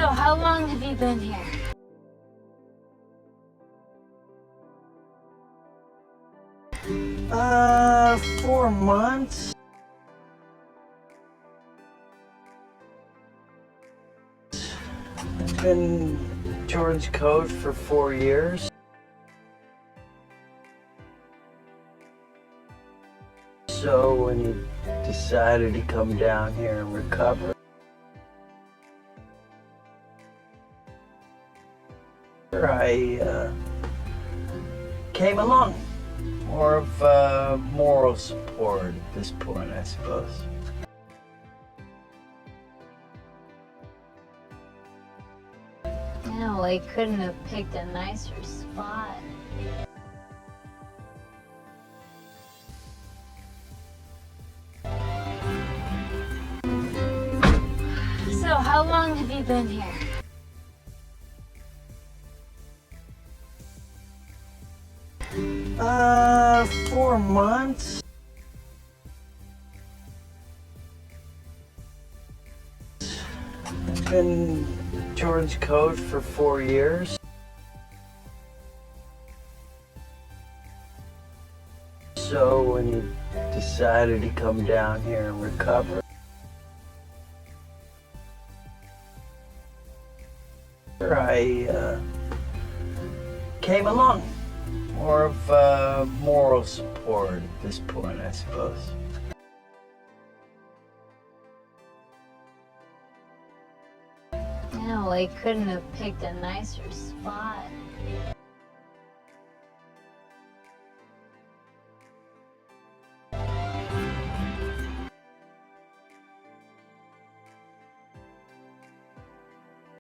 So how long have you been here? Uh, 4 months. I've been George Code for 4 years. So when he decided to come down here and recover, I came along. More of moral support at this point, I suppose. No, I couldn't have picked a nicer spot. So how long have you been here? Uh, 4 months. I've been George Code for 4 years. So when he decided to come down here and recover, I came along. More of moral support at this point, I suppose. No, I couldn't have picked a nicer spot.